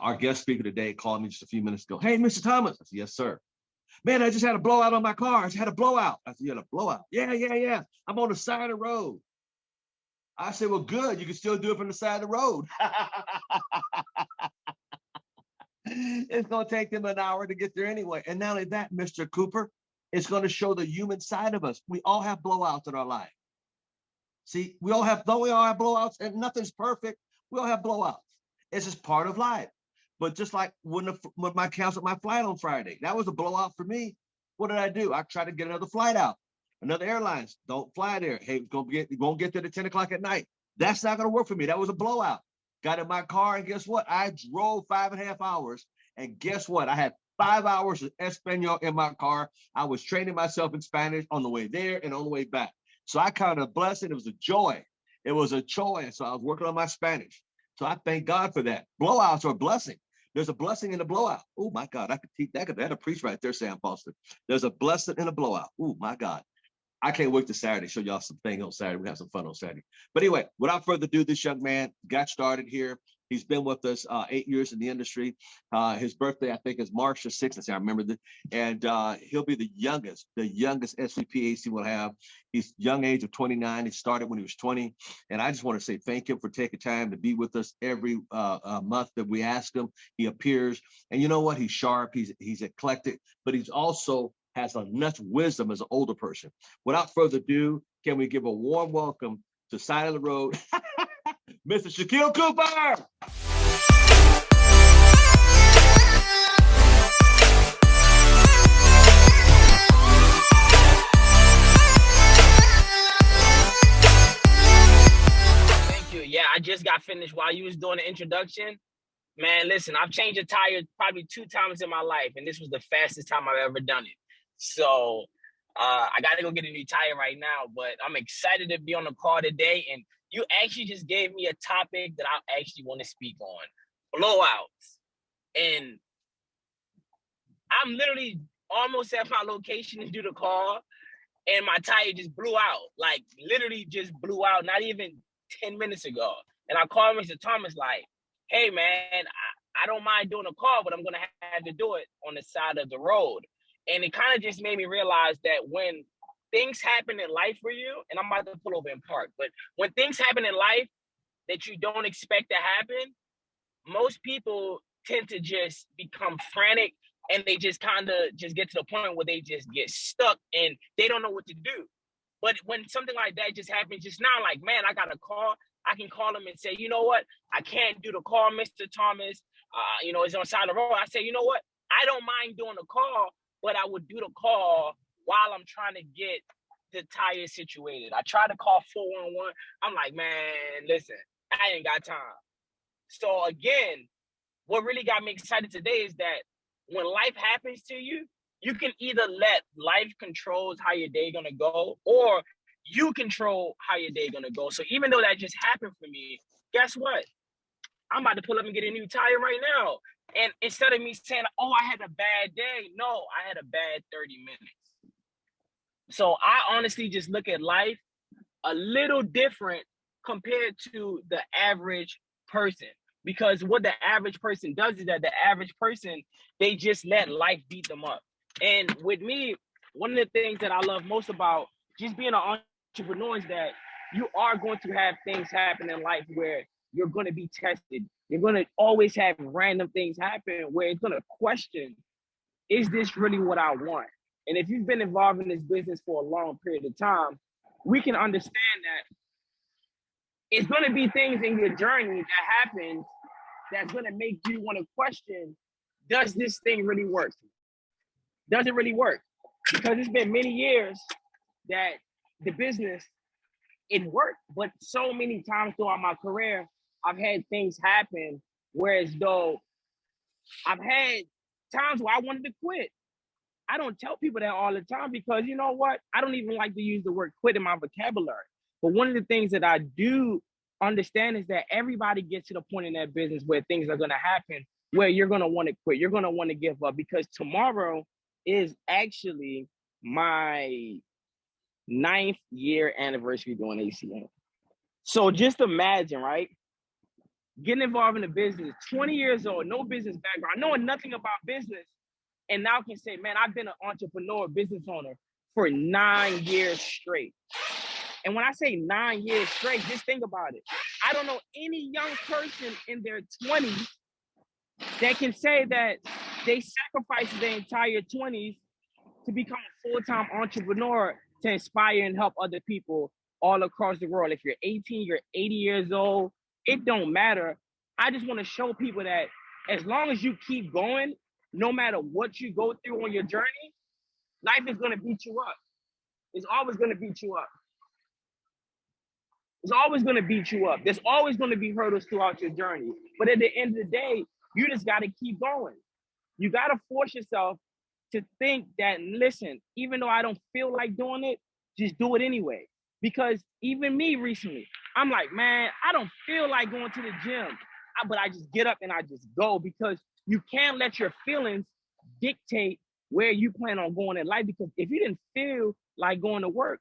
Our guest speaker today called me just a few minutes ago. Hey, Mr. Thomas. I said, yes, sir. Man, I just had a blowout on my car. I just had a blowout. I said, you had a blowout? Yeah. I'm on the side of the road. I said, well, good. You can still do it from the side of the road. It's going to take them an hour to get there anyway. And not only that, Mr. Cooper, it's going to show the human side of us. We all have blowouts in our life. See, we all have blowouts, and nothing's perfect. We all have blowouts. It's just part of life. But just like when I canceled my flight on Friday, that was a blowout for me. What did I do? I tried to get another flight out. Another airlines, don't fly there. Hey, you won't get there at 10 o'clock at night. That's not going to work for me. That was a blowout. Got in my car, and guess what? I drove 5.5 hours, and guess what? I had 5 hours of Espanol in my car. I was training myself in Spanish on the way there and on the way back. So I counted a blessing. It was a joy. It was a joy. So I was working on my Spanish. So I thank God for that. Blowouts are a blessing. There's a blessing in a blowout. Oh my God, I could teach that. That'll preach right there, Sam Foster. There's a blessing in a blowout. Oh my God. I can't wait to Saturday, show y'all some thing on Saturday. We have some fun on Saturday. But anyway, without further ado, this young man got started here. He's been with us 8 years in the industry. His birthday, I think, is March the 6th. I remember that. And he'll be the youngest SVP AC will have. He's young age of 29. He started when he was 20. And I just want to say thank him for taking time to be with us every month that we ask him. He appears. And you know what? He's sharp. He's eclectic, but he's also has enough wisdom as an older person. Without further ado, can we give a warm welcome to side of the road, Mr. Shakeel Cooper. Thank you. Yeah, I just got finished while you was doing the introduction. Man, listen, I've changed a tire probably 2 times in my life, and this was the fastest time I've ever done it. So I got to go get a new tire right now, but I'm excited to be on the call today. And you actually just gave me a topic that I actually want to speak on, blowouts. And I'm literally almost at my location to do the call, and my tire just blew out, like literally just blew out, not even 10 minutes ago. And I called Mr. Thomas like, hey, man, I don't mind doing a call, but I'm going to have to do it on the side of the road. And it kind of just made me realize that when things happen in life for you, and I'm about to pull over in park, but when things happen in life that you don't expect to happen, most people tend to just become frantic, and they just kind of just get to the point where they just get stuck and they don't know what to do. But when something like that just happens just now, like, man, I got a call. I can call him and say, you know what? I can't do the call, Mr. Thomas. It's on the side of the road. I say, you know what? I don't mind doing the call, but I would do the call while I'm trying to get the tire situated. I tried to call 411. I'm like, man, listen, I ain't got time. So again, what really got me excited today is that when life happens to you, you can either let life controls how your day gonna go, or you control how your day gonna go. So even though that just happened for me, guess what? I'm about to pull up and get a new tire right now. And instead of me saying, oh, I had a bad day, no, I had a bad 30 minutes. So I honestly just look at life a little different compared to the average person. Because what the average person does is that the average person, they just let life beat them up. And with me, one of the things that I love most about just being an entrepreneur is that you are going to have things happen in life where you're going to be tested. You're going to always have random things happen where it's going to question, is this really what I want? And if you've been involved in this business for a long period of time, we can understand that it's going to be things in your journey that happens that's going to make you want to question, does this thing really work? Does it really work? Because it's been many years that the business, it worked, but so many times throughout my career, I've had things happen whereas though I've had times where I wanted to quit. I don't tell people that all the time because you know what? I don't even like to use the word quit in my vocabulary. But one of the things that I do understand is that everybody gets to the point in that business where things are going to happen, where you're going to want to quit. You're going to want to give up because tomorrow is actually my 9th year anniversary doing ACM. So just imagine, right? getting involved in a business, 20 years old, no business background, knowing nothing about business, and now can say, man, I've been an entrepreneur, business owner for 9 years straight. And when I say 9 years straight, just think about it. I don't know any young person in their 20s that can say that they sacrificed their entire 20s to become a full-time entrepreneur to inspire and help other people all across the world. If you're 18, you're 80 years old, it don't matter. I just want to show people that as long as you keep going, no matter what you go through on your journey, life is going to beat you up. It's always going to beat you up. It's always going to beat you up. There's always going to be hurdles throughout your journey. But at the end of the day, you just got to keep going. You got to force yourself to think that, listen, even though I don't feel like doing it, just do it anyway. Because even me recently, I'm like, man, I don't feel like going to the gym, but I just get up and I just go, because you can't let your feelings dictate where you plan on going in life. Because if you didn't feel like going to work,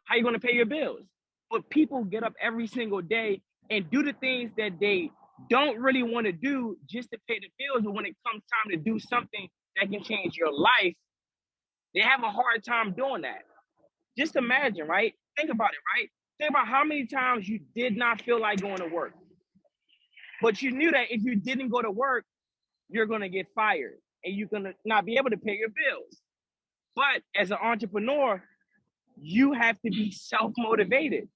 how are you going to pay your bills? But people get up every single day and do the things that they don't really want to do just to pay the bills. But when it comes time to do something that can change your life, they have a hard time doing that. Just imagine, right? Think about it, right? Think about how many times you did not feel like going to work, but you knew that if you didn't go to work, you're going to get fired and you're going to not be able to pay your bills. But as an entrepreneur, you have to be self-motivated.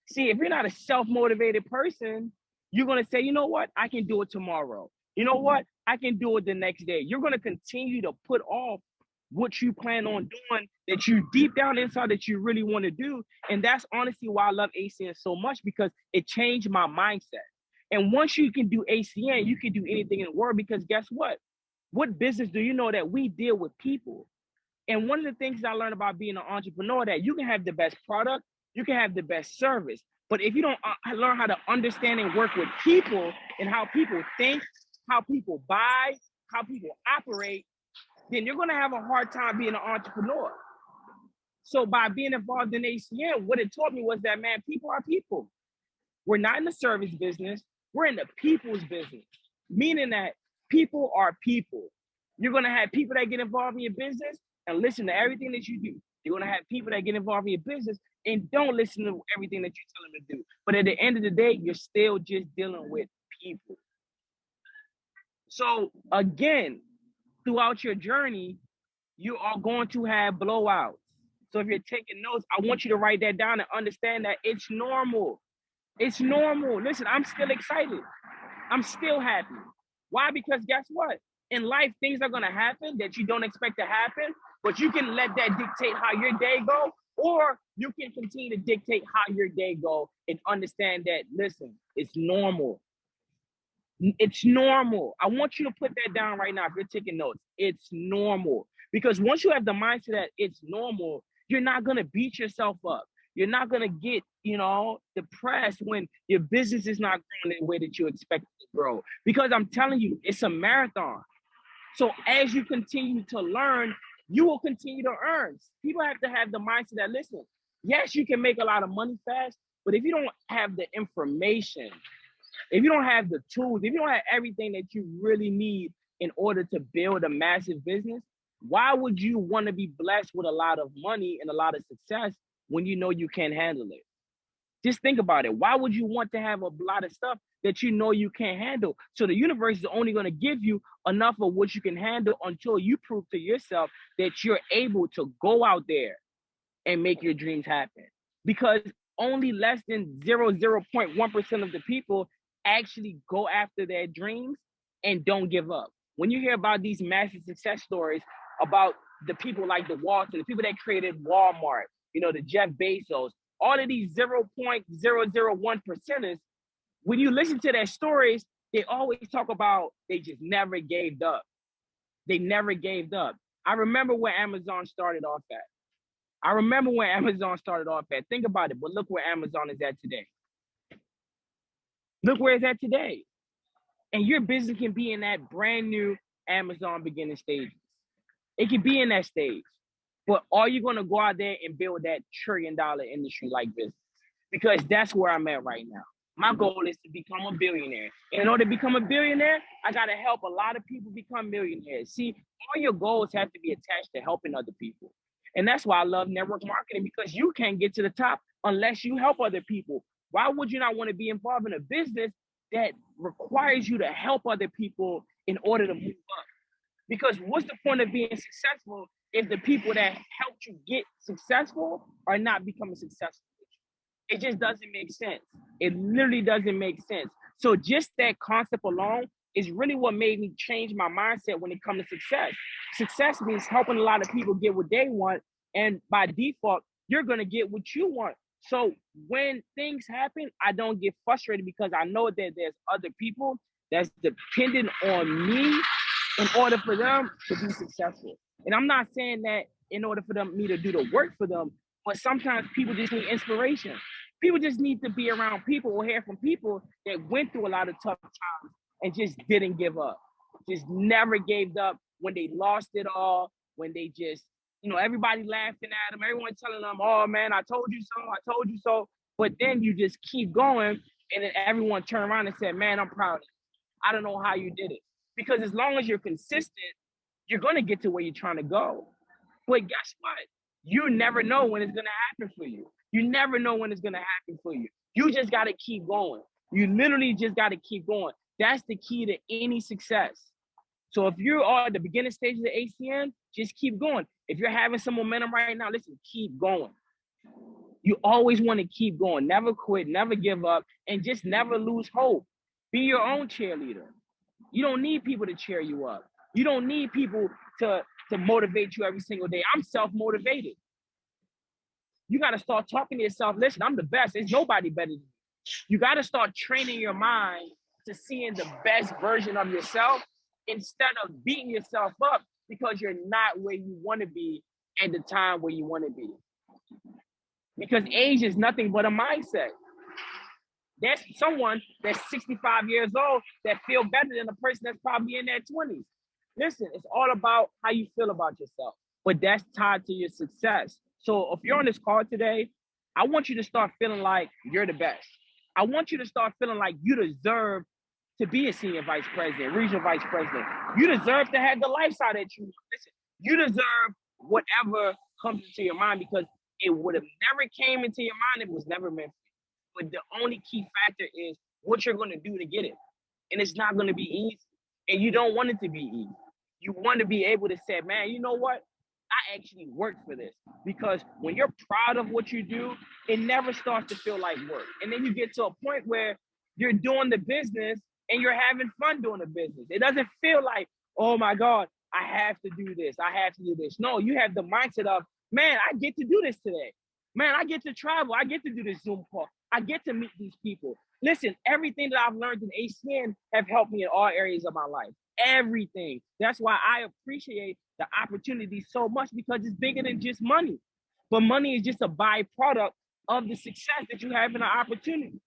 See, if you're not a self-motivated person, you're going to say, you know what? I can do it tomorrow. You know what? I can do it the next day. You're going to continue to put off what you plan on doing that you deep down inside that you really want to do. And that's honestly why I love ACN so much, because it changed my mindset. And once you can do ACN, you can do anything in the world, because guess what? What business do you know that we deal with people? And one of the things I learned about being an entrepreneur, that you can have the best product, you can have the best service, but if you don't learn how to understand and work with people and how people think, how people buy, how people operate, then you're going to have a hard time being an entrepreneur. So by being involved in ACN, what it taught me was that, man, people are people. We're not in the service business. We're in the people's business, meaning that people are people. You're going to have people that get involved in your business and listen to everything that you do. You're going to have people that get involved in your business and don't listen to everything that you tell them to do. But at the end of the day, you're still just dealing with people. So again, throughout your journey, you are going to have blowouts. So if you're taking notes, I want you to write that down and understand that it's normal. It's normal. Listen, I'm still excited. I'm still happy. Why? Because guess what? In life, things are going to happen that you don't expect to happen, but you can let that dictate how your day go, or you can continue to dictate how your day go and understand that, listen, it's normal. It's normal. I want you to put that down right now if you're taking notes. It's normal. Because once you have the mindset that it's normal, you're not going to beat yourself up. You're not going to get, depressed when your business is not growing the way that you expect it to grow. Because I'm telling you, it's a marathon. So as you continue to learn, you will continue to earn. People have to have the mindset that, listen, yes, you can make a lot of money fast, but if you don't have the information, if you don't have the tools, if you don't have everything that you really need in order to build a massive business, why would you want to be blessed with a lot of money and a lot of success when you know you can't handle it? Just think about it. Why would you want to have a lot of stuff that you know you can't handle? So the universe is only going to give you enough of what you can handle until you prove to yourself that you're able to go out there and make your dreams happen. Because only less than 0.1% of the people actually go after their dreams and don't give up. When you hear about these massive success stories about the people like the Walton, the people that created Walmart, the Jeff Bezos, all of these 0.001%ers, when you listen to their stories, they always talk about they just never gave up. They never gave up. I remember where Amazon started off at. Think about it, but look where Amazon is at today. Look where it's at today. And your business can be in that brand new Amazon beginning stages. It can be in that stage. But are you going to go out there and build that $1 trillion industry like business? Because that's where I'm at right now. My goal is to become a billionaire. And in order to become a billionaire, I got to help a lot of people become millionaires. See, all your goals have to be attached to helping other people. And that's why I love network marketing, because you can't get to the top unless you help other people. Why would you not want to be involved in a business that requires you to help other people in order to move up? Because what's the point of being successful if the people that helped you get successful are not becoming successful? It just doesn't make sense. It literally doesn't make sense. So just that concept alone is really what made me change my mindset when it comes to success. Success means helping a lot of people get what they want. And by default, you're going to get what you want. So when things happen, I don't get frustrated because I know that there's other people that's dependent on me in order for them to be successful. And I'm not saying that in order for me to do the work for them, but sometimes people just need inspiration. People just need to be around people or hear from people that went through a lot of tough times and just didn't give up. Just never gave up when they lost it all, when they just, everybody laughing at them, everyone telling them, oh man, I told you so, I told you so. But then you just keep going, and then everyone turn around and said, man, I'm proud of you. I don't know how you did it. Because as long as you're consistent, you're going to get to where you're trying to go. But guess what? You never know when it's going to happen for you. You never know when it's going to happen for you. You just got to keep going. You literally just got to keep going. That's the key to any success. So if you are at the beginning stages of ACN, just keep going. If you're having some momentum right now, listen, keep going. You always want to keep going. Never quit, never give up, and just never lose hope. Be your own cheerleader. You don't need people to cheer you up. You don't need people to motivate you every single day. I'm self-motivated. You got to start talking to yourself. Listen, I'm the best. There's nobody better than me. You got to start training your mind to seeing the best version of yourself instead of beating yourself up because you're not where you want to be at the time where you want to be. Because age is nothing but a mindset. There's someone that's 65 years old that feel better than a person that's probably in their 20s. Listen, it's all about how you feel about yourself, but that's tied to your success. So if you're on this call today, I want you to start feeling like you're the best. I want you to start feeling like you deserve to be a senior vice president, regional vice president. You deserve to have the lifestyle that you want. Listen, you deserve whatever comes into your mind because it would have never came into your mind if it was never meant for you. But the only key factor is what you're going to do to get it. And it's not going to be easy. And you don't want it to be easy. You want to be able to say, man, you know what? I actually worked for this. Because when you're proud of what you do, it never starts to feel like work. And then you get to a point where you're doing the business and you're having fun doing the business. It doesn't feel like, oh my God, I have to do this. I have to do this. No, you have the mindset of, man, I get to do this today. Man, I get to travel. I get to do this Zoom call. I get to meet these people. Listen, everything that I've learned in ACN have helped me in all areas of my life. Everything. That's why I appreciate the opportunity so much because it's bigger than just money. But money is just a byproduct of the success that you have in an opportunity.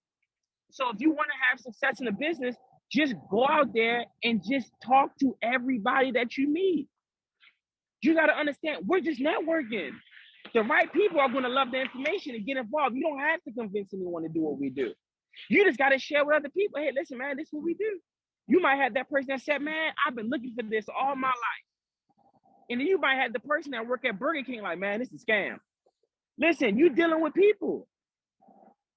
So if you want to have success in a business, just go out there and just talk to everybody that you meet. You got to understand, we're just networking. The right people are going to love the information and get involved. You don't have to convince anyone to do what we do. You just got to share with other people. Hey, listen, man, this is what we do. You might have that person that said, man, I've been looking for this all my life. And then you might have the person that work at Burger King like, man, this is a scam. Listen, you're dealing with people.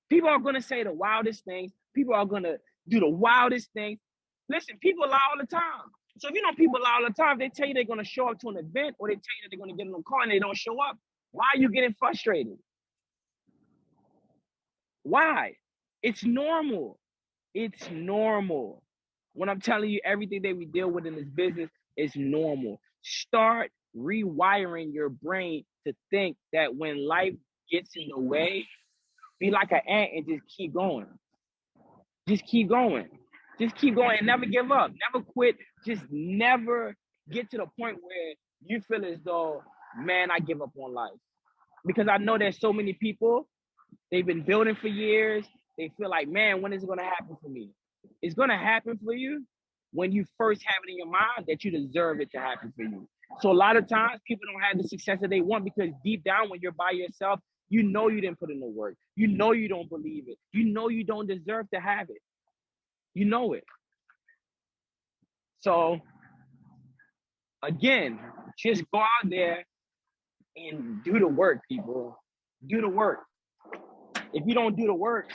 People are going to say the wildest things. People are going to do the wildest things. Listen, people lie all the time. So if you know people lie all the time, they tell you they're going to show up to an event or they tell you that they're going to get in a car and they don't show up. Why are you getting frustrated? Why? It's normal. It's normal. When I'm telling you everything that we deal with in this business is normal. Start rewiring your brain to think that when life gets in the way, be like an ant and just keep going. Just keep going. Just keep going and never give up. Never quit. Just never get to the point where you feel as though, man, I give up on life. Because I know there's so many people, they've been building for years. They feel like, man, when is it going to happen for me? It's going to happen for you when you first have it in your mind that you deserve it to happen for you. So a lot of times people don't have the success that they want because deep down when you're by yourself, You know you didn't put in the work. You know you don't believe it. You know you don't deserve to have it. You know it. So again, just go out there and do the work, people. Do the work. If you don't do the work,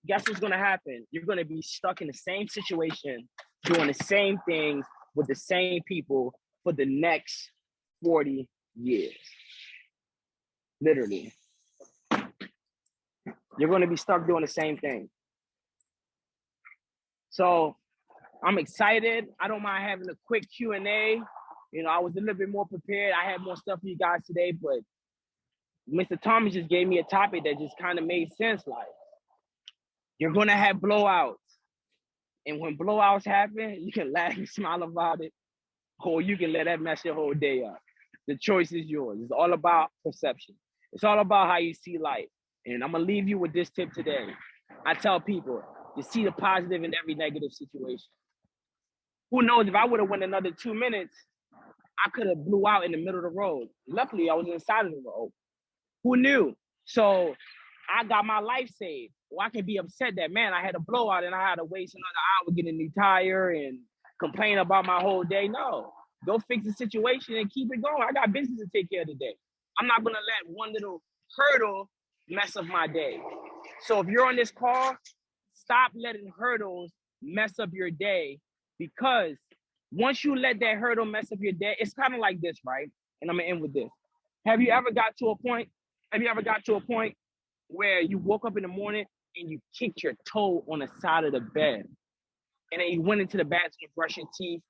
guess what's gonna happen? You're gonna be stuck in the same situation, doing the same things with the same people for the next 40 years. Literally. You're gonna be stuck doing the same thing. So I'm excited. I don't mind having a quick Q&A. You know, I was a little bit more prepared. I had more stuff for you guys today, but Mr. Thomas just gave me a topic that just kind of made sense. Like, you're gonna have blowouts. And when blowouts happen, you can laugh and smile about it, or you can let that mess your whole day up. The choice is yours. It's all about perception. It's all about how you see life. And I'm gonna leave you with this tip today. I tell people to see the positive in every negative situation. Who knows, if I would have went another 2 minutes, I could have blew out in the middle of the road. Luckily, I was inside of the road. Who knew? So I got my life saved. Well, I can be upset that, man, I had a blowout and I had to waste another hour getting a new tire and complain about my whole day. No, go fix the situation and keep it going. I got business to take care of today. I'm not gonna let one little hurdle mess up my day. So if you're on this call, stop letting hurdles mess up your day, because once you let that hurdle mess up your day, it's kind of like this, right? And I'm gonna end with this. Have you ever got to a point where you woke up in the morning and you kicked your toe on the side of the bed, and then you went into the bathroom to brush your teeth,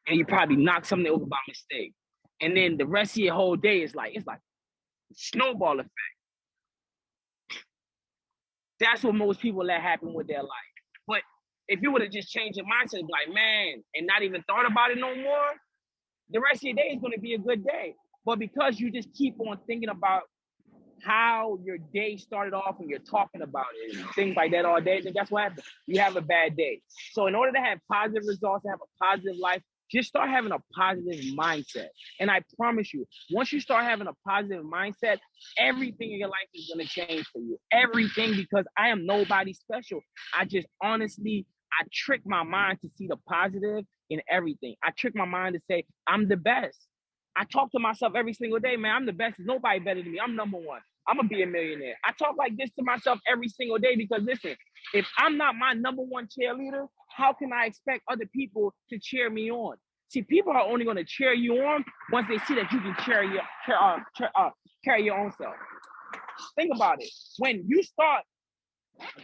and you probably knocked something over by mistake, and then the rest of your whole day is like, it's like a snowball effect. That's what most people let happen with their life. But if you would have just changed your mindset, be like, man, and not even thought about it no more, the rest of your day is going to be a good day. But because you just keep on thinking about how your day started off and you're talking about it and things like that all day, then guess what happens? You have a bad day. So in order to have positive results, to have a positive life, just start having a positive mindset. And I promise you, once you start having a positive mindset, everything in your life is going to change for you. Everything, because I am nobody special. I trick my mind to see the positive in everything. I trick my mind to say, I'm the best. I talk to myself every single day, man, I'm the best. There's nobody better than me. I'm number one. I'm going to be a millionaire. I talk like this to myself every single day because, listen, if I'm not my number one cheerleader, how can I expect other people to cheer me on? See, people are only going to cheer you on once they see that you can carry your own self. Think about it. When you start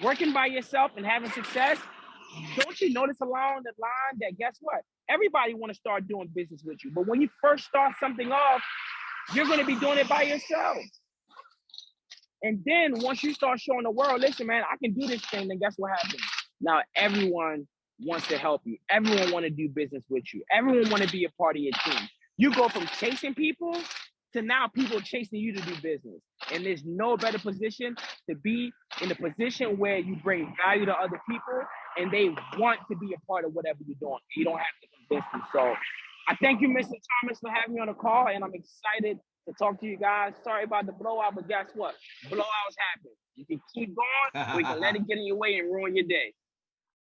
working by yourself and having success, don't you notice along the line that, guess what? Everybody want to start doing business with you. But when you first start something off, you're going to be doing it by yourself. And then once you start showing the world, listen, man, I can do this thing, then guess what happens? Now everyone wants to help you. Everyone want to do business with you. Everyone want to be a part of your team. You go from chasing people to now people chasing you to do business. And there's no better position to be in a position where you bring value to other people and they want to be a part of whatever you're doing. You don't have to convince them. So I thank you, Mr. Thomas, for having me on the call, and I'm excited to talk to you guys. Sorry about the blowout, but guess what? Blowouts happen. You can keep going, or you can let it get in your way and ruin your day.